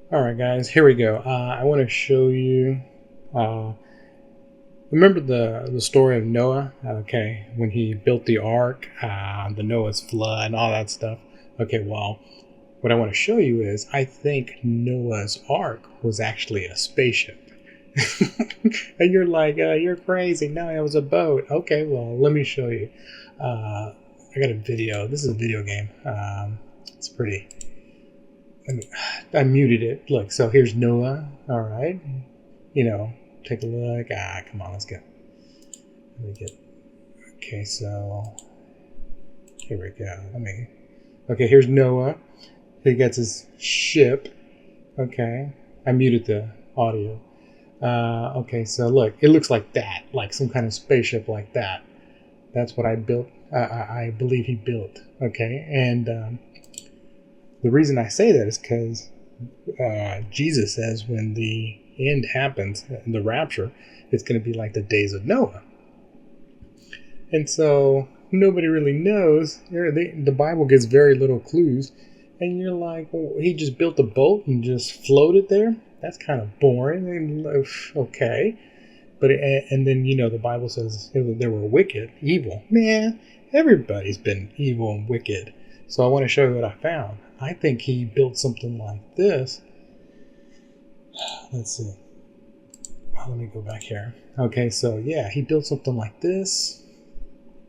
All right, guys, here we go. I want to show you. Uh, remember the story of Noah? Okay, when he built the ark, the Noah's flood, and all that stuff. Okay, well, what I want to show you is I think Noah's ark was actually a spaceship. And you're like, you're crazy. No, it was a boat. Okay, well, let me show you. I got a video. This is a video game. It's pretty. I muted it. Look, so here's Noah. All right. Take a look. Come on, let's go. Let me get. Okay, so here we go. Okay, here's Noah. He gets his ship. Okay, I muted the audio. Okay, so look, it looks like that, like some kind of spaceship like that. That's what I built. I believe he built. Okay, and the reason I say that is because Jesus says when the end happens, the rapture, it's going to be like the days of Noah. And so nobody really knows. The Bible gives very little clues. And you're like, well, he just built a boat and just floated there? That's kind of boring. And, okay. And then, the Bible says they were wicked, evil. Man, everybody's been evil and wicked. So I want to show you what I found. I think he built something like this. Let's see. Let me go back here. Okay, so yeah, he built something like this.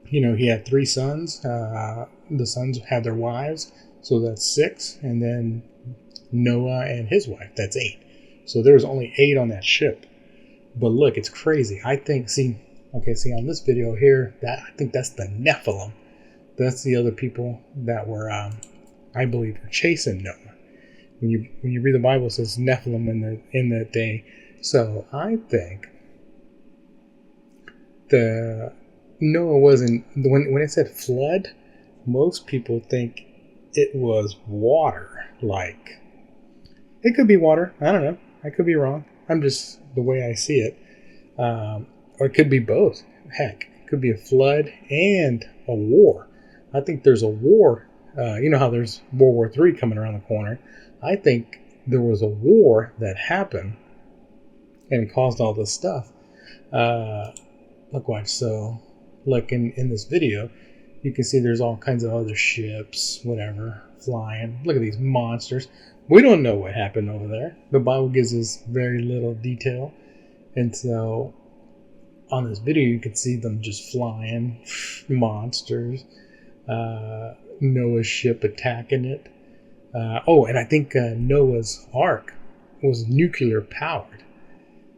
He had 3 sons. The sons had their wives, so that's 6. And then Noah and his wife, that's 8. So there was only 8 on that ship. But look, it's crazy. I think, see on this video here, I think that's the Nephilim. That's the other people that were, I believe, were chasing Noah. When you read the Bible, it says Nephilim in that day. So I think Noah wasn't, when it said flood, most people think it was water. Like, it could be water. I don't know. I could be wrong. I'm just the way I see it. Or it could be both. Heck, it could be a flood and a war. I think there's a war. You know how there's World War III coming around the corner. I think there was a war that happened and caused all this stuff. Watch. So, look, in this video, you can see there's all kinds of other ships, whatever, flying. Look at these monsters. We don't know what happened over there. The Bible gives us very little detail. And so, on this video, you can see them just flying, monsters, Noah's ship attacking it. And I think Noah's Ark was nuclear powered.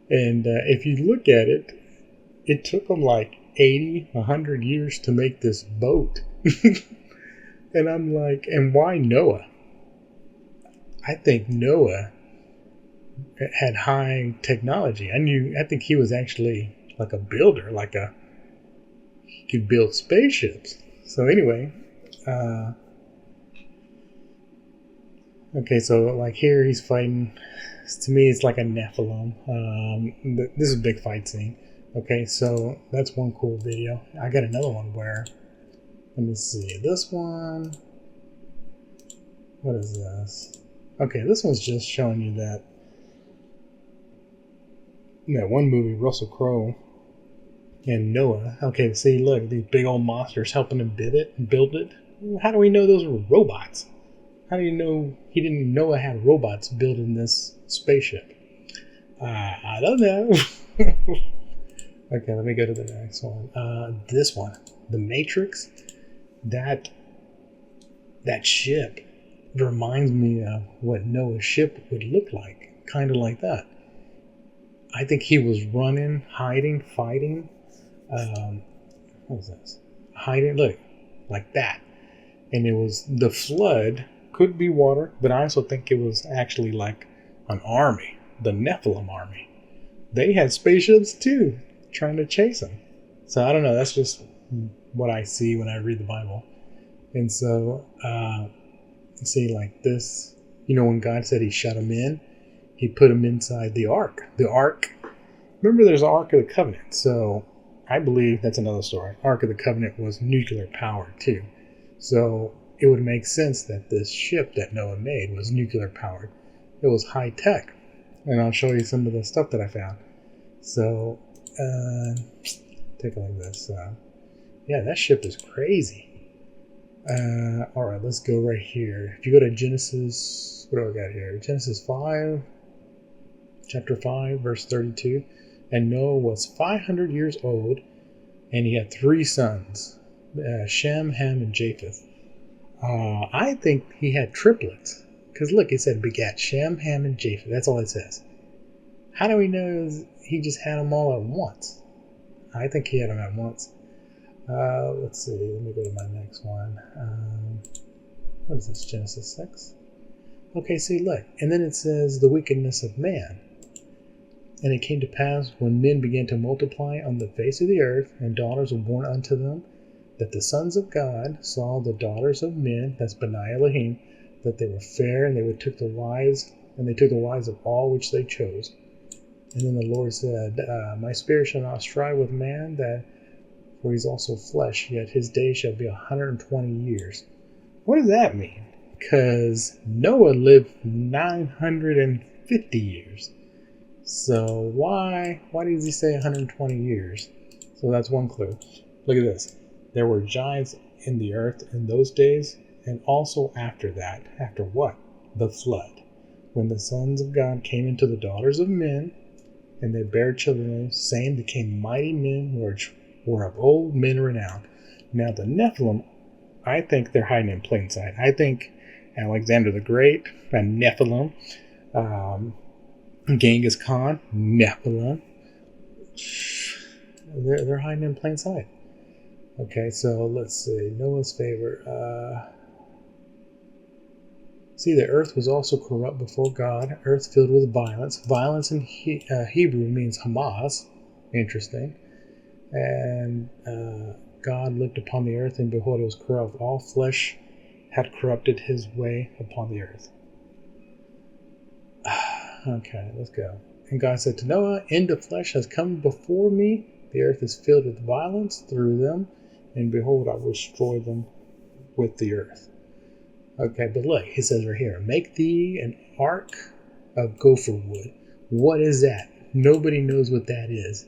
And if you look at it, it took them like 80, 100 years to make this boat. And I'm like, and why Noah? I think Noah had high technology. I think he was actually like a builder, he could build spaceships. So anyway, okay, so like here he's fighting. To me, it's like a Nephilim. This is a big fight scene. Okay, so that's one cool video. I got another one where, let me see, this one, what is this? Okay, this one's just showing you that one movie, Russell Crowe and Noah. Okay, see, look, these big old monsters helping him build it. How do we know those were robots? How do you know Noah had robots building this spaceship? I don't know. Okay, let me go to the next one. This one, the Matrix. That ship reminds me of what Noah's ship would look like, kind of like that. I think he was running, hiding, fighting. What was this? Hiding, look, like that. And it was the flood. Could be water, but I also think it was actually like an army, the Nephilim army. They had spaceships too, trying to chase them. So I don't know. That's just what I see when I read the Bible. And so, see, like this, when God said he shut them in, he put them inside the ark. The ark, remember there's an Ark of the Covenant. So I believe that's another story. Ark of the Covenant was nuclear powered too. So it would make sense that this ship that Noah made was nuclear powered. it was high tech. And I'll show you some of the stuff that I found. So, take a look at this. Yeah, that ship is crazy. All right, let's go right here. If you go to Genesis, what do I got here? Genesis 5, chapter 5, verse 32. And Noah was 500 years old, and he had 3 sons, Shem, Ham, and Japheth. I think he had triplets. Because look, it said begat Shem, Ham, and Japheth. That's all it says. How do we know he just had them all at once? I think he had them at once. Let's see. Let me go to my next one. What is this? Genesis 6? Okay, see, look. And then it says the wickedness of man. And it came to pass when men began to multiply on the face of the earth, and daughters were born unto them, that the sons of God saw the daughters of men, that's B'nai Elohim, that they were fair, and they took the wives, of all which they chose. And then the Lord said, my spirit shall not strive with man, for he is also flesh, yet his days shall be 120 years. What does that mean? Because Noah lived 950 years. So why does he say 120 years? So that's one clue. Look at this. There were giants in the earth in those days, and also after that. After what? The flood. When the sons of God came into the daughters of men, and they bare children, same became mighty men were of old men renowned. Now the Nephilim, I think they're hiding in plain sight. I think Alexander the Great, Nephilim, Genghis Khan, Nephilim, they're hiding in plain sight. Okay, so let's see. Noah's favor. See, the earth was also corrupt before God, earth filled with violence. Violence in Hebrew means Hamas. Interesting. And God looked upon the earth, and behold, it was corrupt. All flesh had corrupted his way upon the earth. Okay, let's go. And God said to Noah, end of flesh has come before me. The earth is filled with violence through them. And behold, I will destroy them with the earth. Okay, but look, he says right here, make thee an ark of gopher wood. What is that? Nobody knows what that is.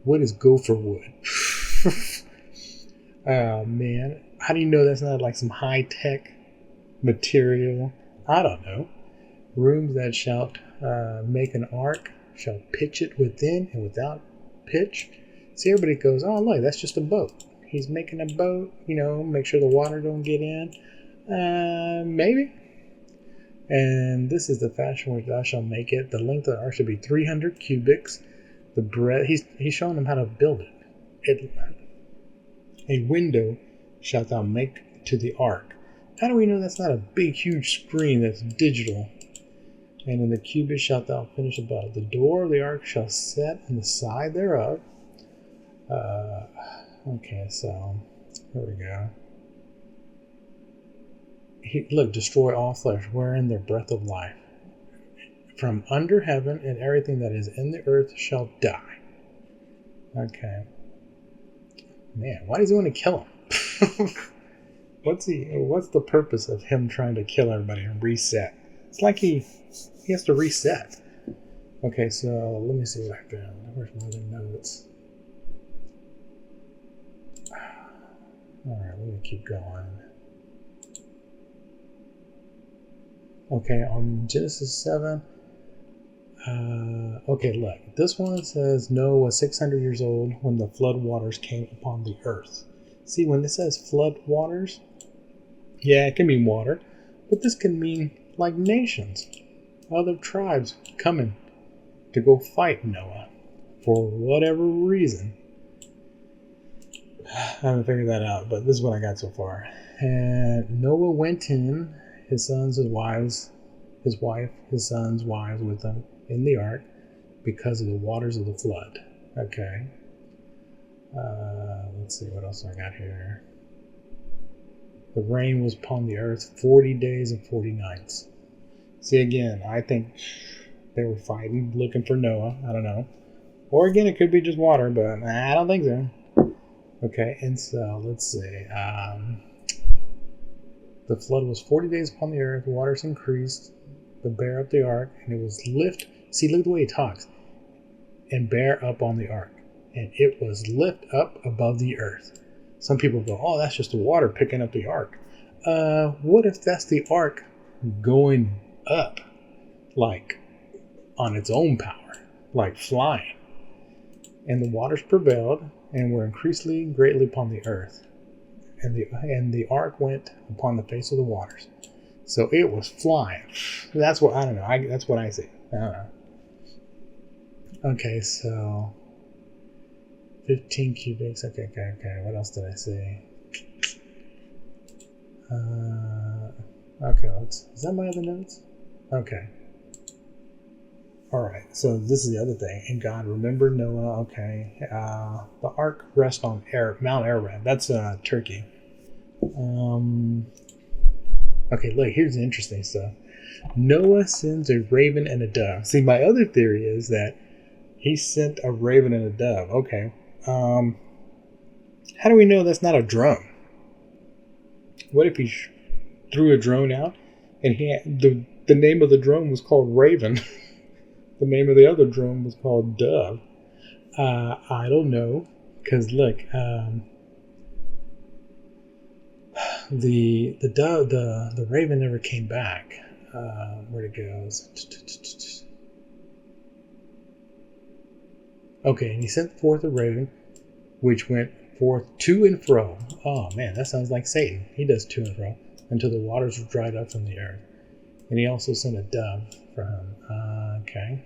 What is gopher wood? Oh, man. How do you know that's not like some high-tech material? I don't know. Rooms that shall make an ark shall pitch it within and without pitch. See, everybody goes, oh, look, that's just a boat. He's making a boat, make sure the water don't get in. Maybe. And this is the fashion which thou shalt make it. The length of the ark should be 300 cubits. The breadth, he's showing them how to build it. A window shalt thou make to the ark. How do we know that's not a big, huge screen that's digital? And in the cubit shalt thou finish above. The door of the ark shall set on the side thereof. Okay, so here we go. Look, destroy all flesh, wherein their breath of life. From under heaven, and everything that is in the earth shall die. Okay. Man, why does he want to kill him? What's the purpose of him trying to kill everybody and reset? It's like he has to reset. Okay, so let me see what I found. Where's my other notes? Alright, let me keep going. Okay, on Genesis 7. Okay, look. This one says Noah was 600 years old when the flood waters came upon the earth. See, when it says flood waters, yeah, it can mean water, but this can mean like nations, other tribes coming to go fight Noah for whatever reason. I haven't figured that out, but this is what I got so far. And Noah went in, his sons, his wives, his wife, his sons, wives with him in the ark because of the waters of the flood. Okay. Let's see what else I got here. The rain was upon the earth 40 days and 40 nights. See, again, I think they were fighting, looking for Noah. I don't know. Or again, it could be just water, but I don't think so. Okay, and so let's see. The flood was 40 days upon the earth. Waters increased the bear up the ark, and it was lift. See, look at the way he talks. And bear up on the ark, and it was lift up above the earth. Some people go, oh, that's just the water picking up the ark. What if that's the ark going up, like on its own power, like flying? And the waters prevailed and were increasingly greatly upon the earth. And the ark went upon the face of the waters. So it was flying. That's what, I don't know. That's what I see. I don't know. Okay, so 15 cubics. Okay. What else did I say? Okay, is that my other notes? Okay. Alright, so this is the other thing. And God remembered Noah. Okay. The ark rests on Mount Ararat. That's Turkey. Okay, look, here's the interesting stuff. Noah sends a raven and a dove. See, my other theory is that he sent a raven and a dove. Okay. How do we know that's not a drone? What if he threw a drone out and he had, the name of the drone was called Raven? The name of the other drone was called Dove. I don't know, because look, the dove, the raven never came back. Where'd it go? Okay, and he sent forth a raven, which went forth to and fro. Oh man, that sounds like Satan. He does to and fro until the waters were dried up from the earth. And he also sent a dove for him. Okay.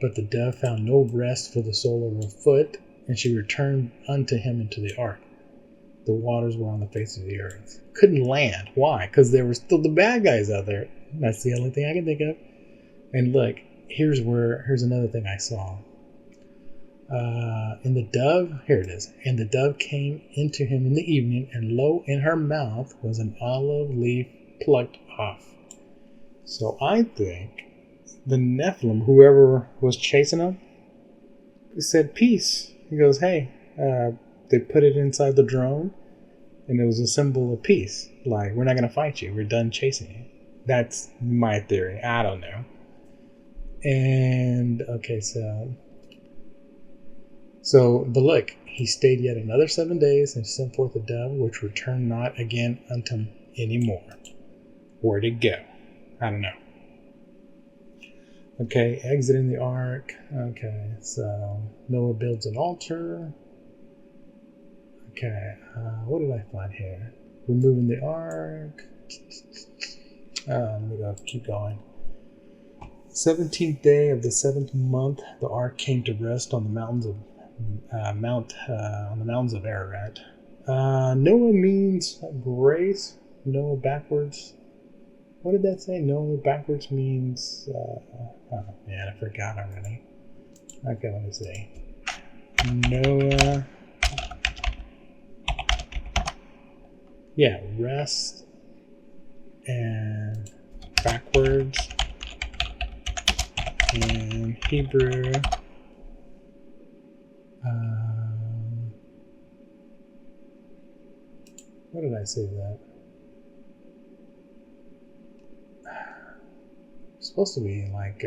But the dove found no rest for the sole of her foot, and she returned unto him into the ark. The waters were on the face of the earth. Couldn't land. Why? Because there were still the bad guys out there. That's the only thing I can think of. And look, here's another thing I saw. And the dove, here it is. And the dove came into him in the evening, and lo, in her mouth was an olive leaf plucked off. So I think the Nephilim, whoever was chasing him, said peace. He goes, hey, they put it inside the drone, and it was a symbol of peace. Like, we're not going to fight you. We're done chasing you. That's my theory. I don't know. And, okay, but look, he stayed yet another 7 days and sent forth a dove, which returned not again unto him any more. Where'd it go? I don't know. Okay, exiting the ark. Okay, so Noah builds an altar. Okay, what did I find here? Removing the ark. Let me go. Keep going. 17th day of the 7th month, the ark came to rest on the mountains of Ararat. Noah means grace. Noah backwards. What did that say? Noah backwards means. Oh man, I forgot already. Okay, let me see. Noah. Yeah, rest and backwards in Hebrew. What did I say that? It's supposed to be like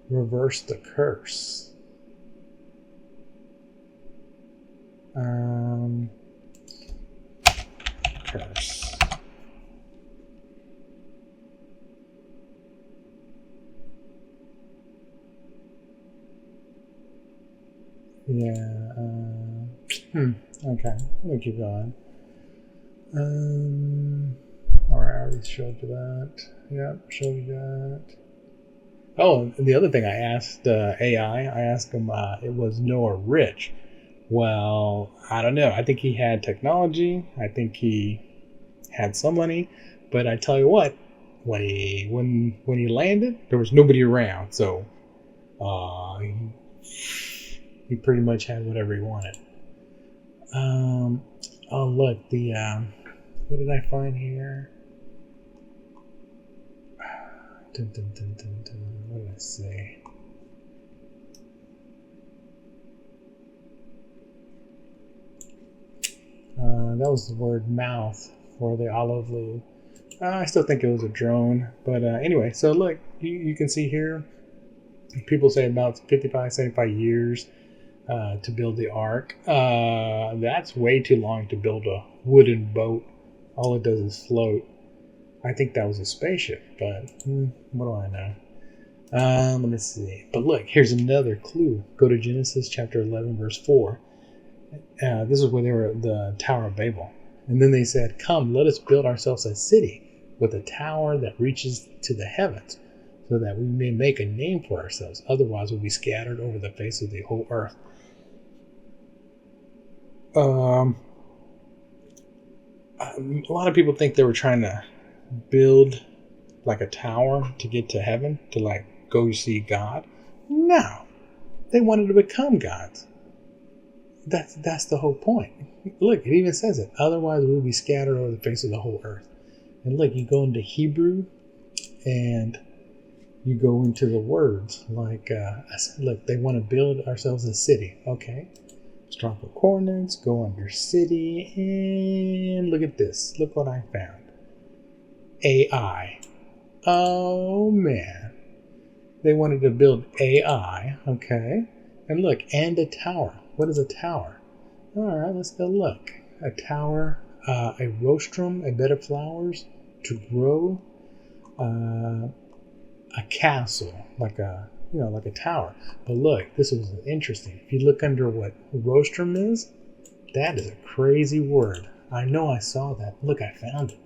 reverse the curse. Curse. Yeah. Okay. Let me keep going. Alright, I already showed you that. Yep, showed you that. Oh, and the other thing I asked AI, I asked him, it was Noah rich? Well, I don't know. I think he had technology. I think he had some money. But I tell you what, when he landed, there was nobody around. So he pretty much had whatever he wanted. Oh, look, what did I find here? What did I say? That was the word mouth for the olive leaf. I still think it was a drone. But anyway, so look, you can see here, people say about 55, 75 years to build the ark. That's way too long to build a wooden boat. All it does is float. I think that was a spaceship, but what do I know? Let me see. But look, here's another clue. Go to Genesis chapter 11, verse 4. This is where they were at the Tower of Babel. And then they said, "Come, let us build ourselves a city with a tower that reaches to the heavens, so that we may make a name for ourselves. Otherwise, we'll be scattered over the face of the whole earth." A lot of people think they were trying to build like a tower to get to heaven, to like go see God. No, they wanted to become gods. That's the whole point. Look, it even says it. Otherwise, we'll be scattered over the face of the whole earth. And look, you go into Hebrew, and you go into the words like, look, they want to build ourselves a city. Okay, strong coordinates, go under city, and look at this. Look what I found. AI. Oh man, they wanted to build AI. Okay, and look, and a tower. What is a tower? All right, let's go look. A tower, a rostrum, a bed of flowers to grow, a castle, like a tower. But look, this was interesting. If you look under what rostrum is, that is a crazy word. I know I saw that. Look, I found it.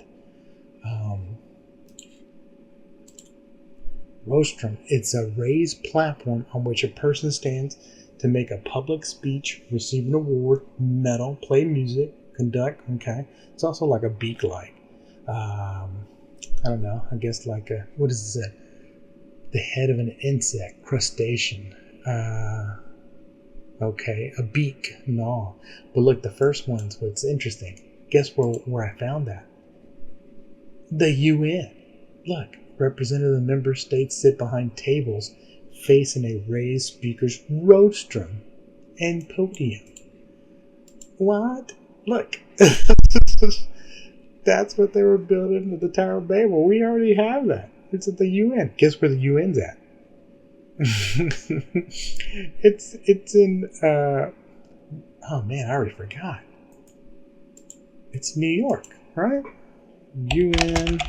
Rostrum. It's a raised platform on which a person stands to make a public speech, receive an award, medal, play music, conduct. Okay, it's also like a beak-like. I don't know. I guess like a, what is this? The head of an insect, crustacean. Okay, a beak, no. But look, the first one's what's interesting. Guess where I found that? The UN. Look, representative member states sit behind tables facing a raised speaker's rostrum and podium. What? Look. That's what they were building at the Tower of Babel. We already have that. It's at the UN. Guess where the UN's at? it's in oh man, I already forgot. It's New York, right? UN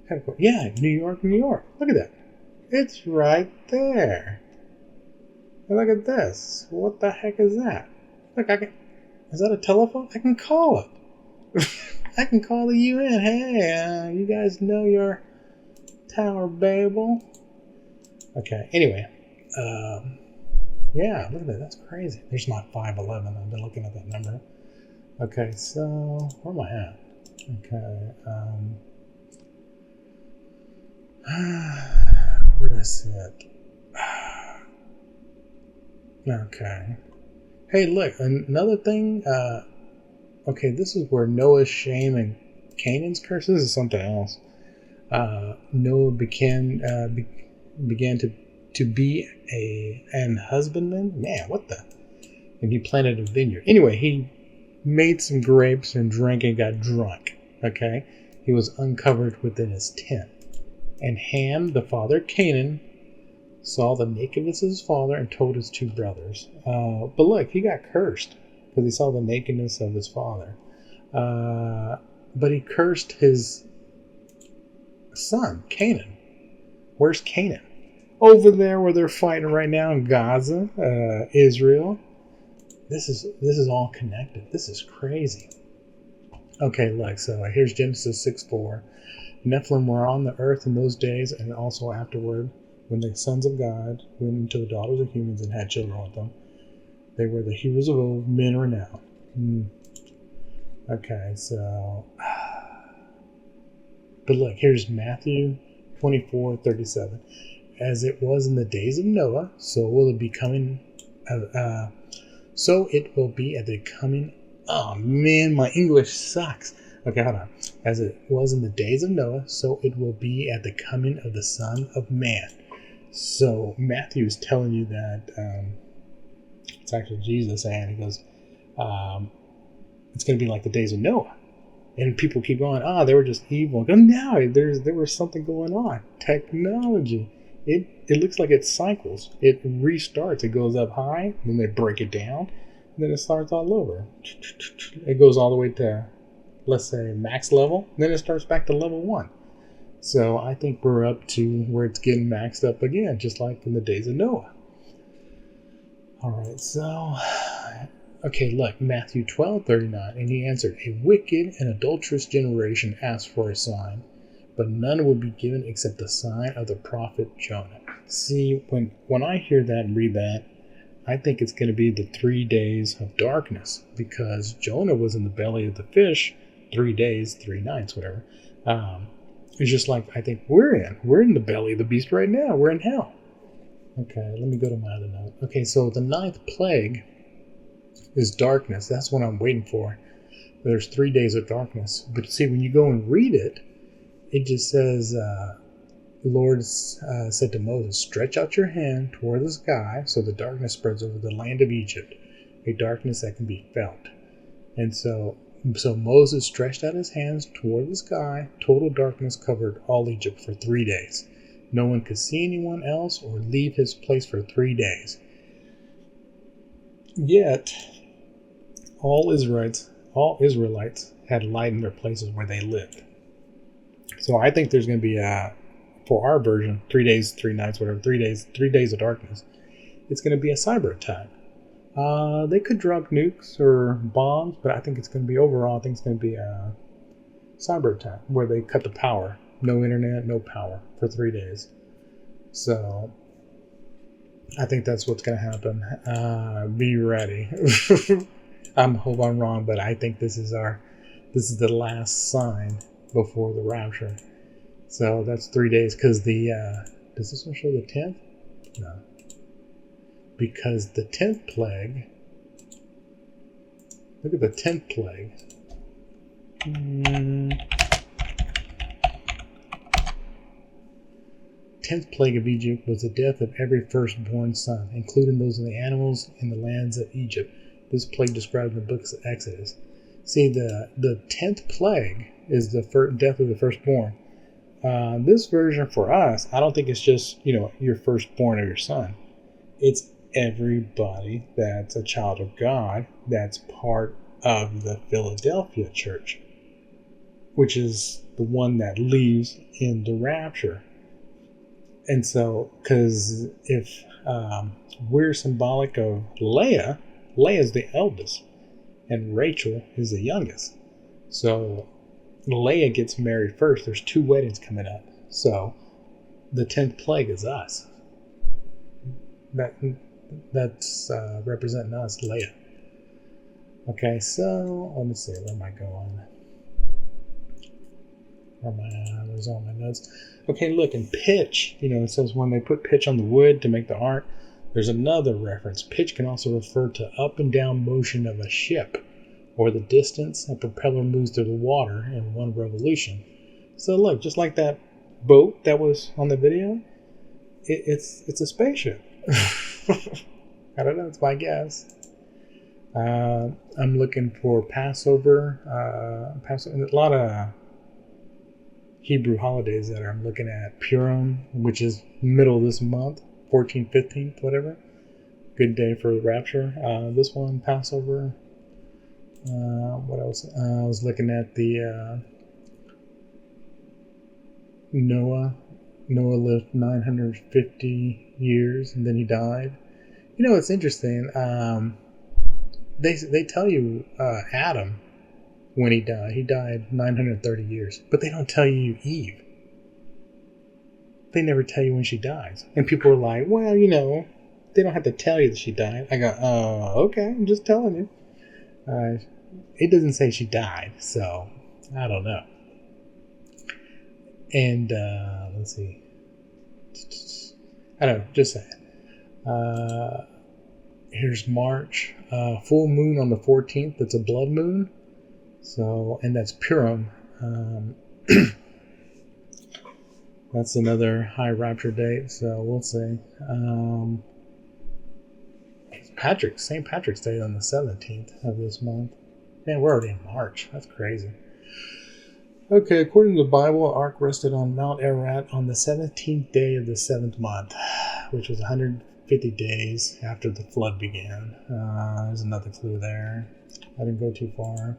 headquarters. Yeah, New York, New York. Look at that. It's right there. And look at this. What the heck is that? Look, is that a telephone? I can call it. I can call the UN. Hey, you guys know your Tower of Babel? Okay, anyway. Yeah, look at that. That's crazy. There's not 511. I've been looking at that number. Okay, so where am I at? Okay. Where did I see it? Okay. Hey, look, another thing. Okay, this is where Noah's shame and Canaan's curse. This is something else. Noah began to be an husbandman. Man, what the? And he planted a vineyard. Anyway, he made some grapes and drank and got drunk. Okay, he was uncovered within his tent. And Ham, the father of Canaan, saw the nakedness of his father and told his two brothers. But look, he got cursed because he saw the nakedness of his father. But he cursed his son, Canaan. Where's Canaan? Over there where they're fighting right now in Gaza, Israel. This is all connected. This is crazy. Okay, look, so here's Genesis 6:4. Nephilim were on the earth in those days and also afterward, when the sons of God went into the daughters of humans and had children with them. They were the heroes of old, men renowned. Okay, so... But look, here's Matthew 24:37. As it was in the days of Noah, so will it be coming... so it will be at the coming... Oh man, my English sucks. Okay, hold on. As it was in the days of Noah, so it will be at the coming of the Son of Man. So Matthew is telling you that it's actually Jesus saying, he goes, it's going to be like the days of Noah. And people keep going, they were just evil. And no, there was something going on. Technology. It looks like it cycles. It restarts. It goes up high, then they break it down, and then it starts all over. It goes all the way to, let's say, max level, then it starts back to level 1. So I think we're up to where it's getting maxed up again, just like in the days of Noah. Alright, so, okay, look, Matthew 12:39, and he answered, a wicked and adulterous generation asked for a sign, but none will be given except the sign of the prophet Jonah. See, when I hear that and read that, I think it's going to be the 3 days of darkness, because Jonah was in the belly of the fish 3 days, 3 nights, whatever. It's just like I think we're in the belly of the beast right now. We're in hell. Okay, let me go to my other note. Okay, so the 9th plague is darkness. That's what I'm waiting for. There's 3 days of darkness. But see, when you go and read it, it just says, the Lord said to Moses, stretch out your hand toward the sky so the darkness spreads over the land of Egypt, a darkness that can be felt. And so Moses stretched out his hands toward the sky. Total darkness covered all Egypt for 3 days. No one could see anyone else or leave his place for 3 days. Yet, all Israelites had light in their places where they lived. So I think there's going to be, for our version, 3 days, 3 nights, whatever, 3 days of darkness. It's going to be a cyber attack. They could drop nukes or bombs, but I think it's going to be overall, I think it's going to be a cyber attack where they cut the power. No internet, no power for 3 days. So I think that's what's going to happen. Be ready. I hope I'm wrong, but I think this is the last sign before the rapture. So that's 3 days, because does this one show the 10th? No. Because the 10th plague, look at the 10th plague. 10th plague of Egypt was the death of every firstborn son, including those of the animals in the lands of Egypt. This plague described in the books of Exodus. See, the 10th plague is the death of the firstborn. This version for us, I don't think it's just, your firstborn or your son. It's everybody that's a child of God that's part of the Philadelphia church, which is the one that leaves in the rapture. And so, because if we're symbolic of Leah's the eldest, and Rachel is the youngest. So Leah gets married first. There's 2 weddings coming up. So the 10th plague is us. That's representing us, Leah. Okay, so let me see. Where am I going? Where's all my notes? Okay, look, in pitch, it says when they put pitch on the wood to make the ark, there's another reference. Pitch can also refer to up and down motion of a ship, or the distance a propeller moves through the water in one revolution. So look, just like that boat that was on the video, it's a spaceship. I don't know, it's my guess. I'm looking for Passover. A lot of Hebrew holidays that I'm looking at. Purim, which is middle of this month, 14th, 15th, whatever. Good day for the rapture. This one, Passover. What else? I was looking at the Noah. Noah lived 950 years and then he died. It's interesting. They tell you Adam, when he died 930 years, but they don't tell you Eve. They never tell you when she dies. And people are like, well, they don't have to tell you that she died. I go, okay, I'm just telling you. It doesn't say she died, so I don't know. And let's see. I don't know, just saying. Here's March. Full moon on the 14th. That's a blood moon. So, and that's Purim. That's another high rapture date, so we'll see. St. Patrick's Day on the 17th of this month. Man, we're already in March. That's crazy. Okay, according to the Bible, the ark rested on Mount Ararat on the 17th day of the 7th month, which was 150 days after the flood began. There's another clue there. I didn't go too far.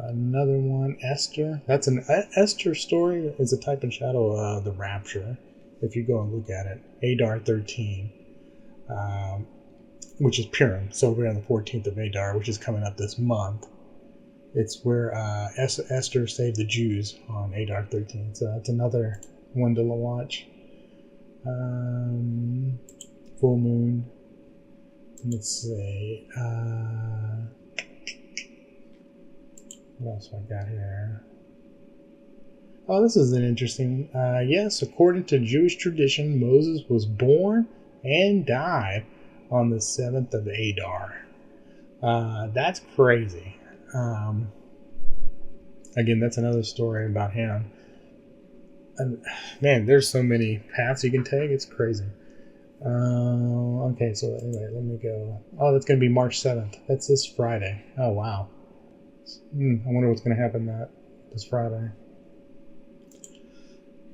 Another one, Esther. That's an Esther story. Is a type and shadow of the rapture. If you go and look at it, Adar 13, which is Purim. So we're on the 14th of Adar, which is coming up this month. It's where Esther saved the Jews on Adar 13. So that's another one to watch. Full moon. Let's see. What else I got here? Oh, this is an interesting. Yes, according to Jewish tradition, Moses was born and died on the 7th of Adar. That's crazy. Again, that's another story about him. And man, there's so many paths you can take. It's crazy. Okay, so anyway, let me go. Oh, that's going to be March 7th. That's this Friday. Oh, wow. I wonder what's going to happen this Friday.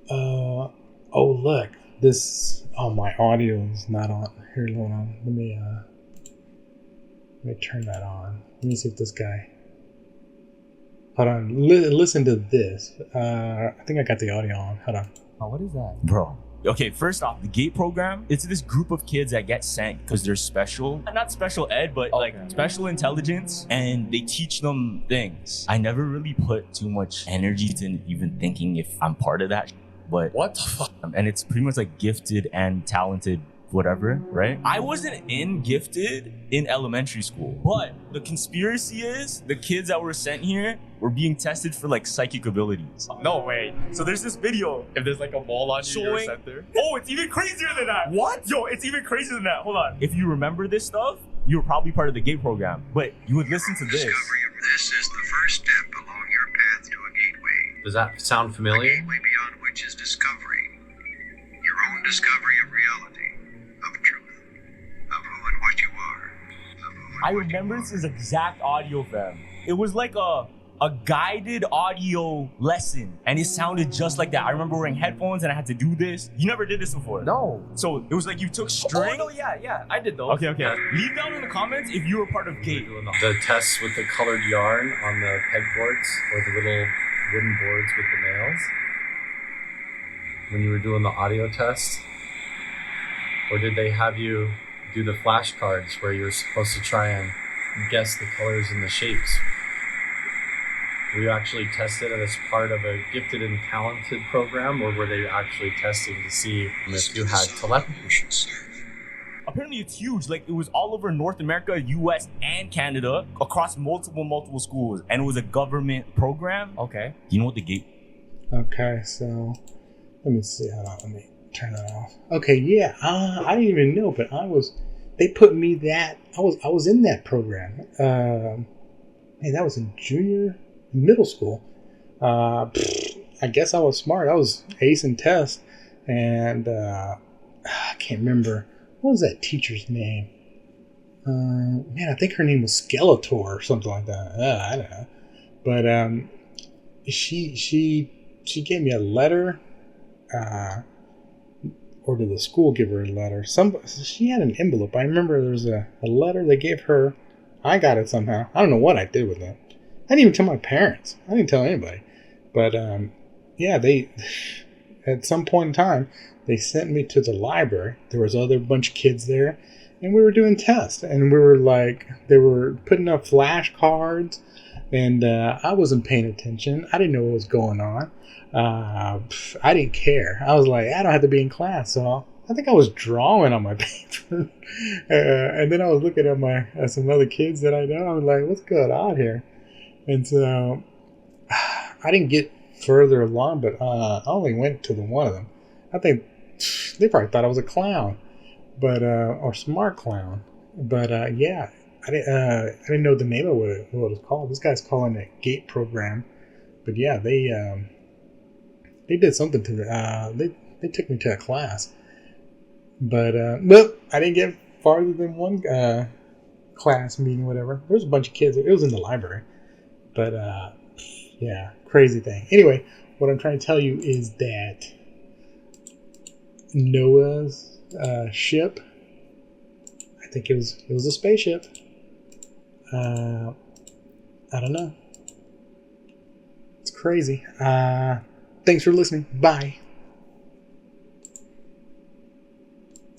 Oh, look. My audio is not on. Here, hold on. Let me turn that on. Let me see if this guy... Hold on. Listen to this. I think I got the audio on. Hold on. Oh, what is that? Bro. Okay, first off, the GATE program, it's this group of kids that get sent because they're special. Not special ed, but like special intelligence. And they teach them things. I never really put too much energy into even thinking if I'm part of that. But What the fuck? and it's pretty much like gifted and talented whatever, right? I wasn't gifted in elementary school, but the conspiracy is the kids that were sent here were being tested for like psychic abilities. No way. So there's this video. If there's like a mole on you, you're Showing- sent there. Oh, it's even crazier than that. What? Yo, it's even crazier than that. Hold on. If you remember this stuff, you were probably part of the GATE program, but you would listen to this. This is the first step along your path to a gateway. Does that sound A familiar? gateway beyond which is discovery. Your own discovery of reality, of truth, of who and what you are. Of who and I what remember you this are. is exact audio, fam. It was like a guided audio lesson, and it sounded just like that. I remember wearing headphones and I had to do this. You never did this before. No. So it was like you took string. Oh, no, yeah. I did those. Okay. Leave down in the comments if you were part of GATE. The tests with the colored yarn on the pegboards or the little wooden boards with the nails. When you were doing the audio test? Or did they have you do the flashcards where you were supposed to try and guess the colors and the shapes? Were you actually tested as part of a gifted and talented program, or were they actually testing to see if you had telepathy? You should serve. Apparently it's huge. Like, it was all over North America, US, and Canada, across multiple schools, and it was a government program. Okay. You know what the GATE? Okay, so let me see. Hold on, let me turn that off. Okay, yeah. I didn't even know, but they put me I was in that program. Man, that was in middle school. I guess I was smart. I was acing tests, and I can't remember what was that teacher's name. Man, I think her name was Skeletor or something like that. I don't know, but she gave me a letter, or did the school give her a letter? She had an envelope. I remember there was a letter they gave her. I got it somehow. I don't know what I did with it. I didn't even tell my parents. I didn't tell anybody. But yeah, they at some point in time they sent me to the library. There was other bunch of kids there, and we were doing tests. And we were like, they were putting up flashcards, and I wasn't paying attention. I didn't know what was going on. I didn't care. I was like, I don't have to be in class, so I think I was drawing on my paper. And then I was looking at some other kids that I know. I was like, what's going on here? And so I didn't get further along, but I only went to the one of them. I think they probably thought I was a clown, but or smart clown. But yeah, I didn't know the name of what it was called. This guy's calling it GATE program, but yeah, they did something to they took me to a class, but I didn't get farther than one class meeting, whatever. There was a bunch of kids. It was in the library. But Yeah, crazy thing. Anyway, what I'm trying to tell you is that Noah's ship, I think it was a spaceship. I don't know. It's crazy. Thanks for listening. Bye.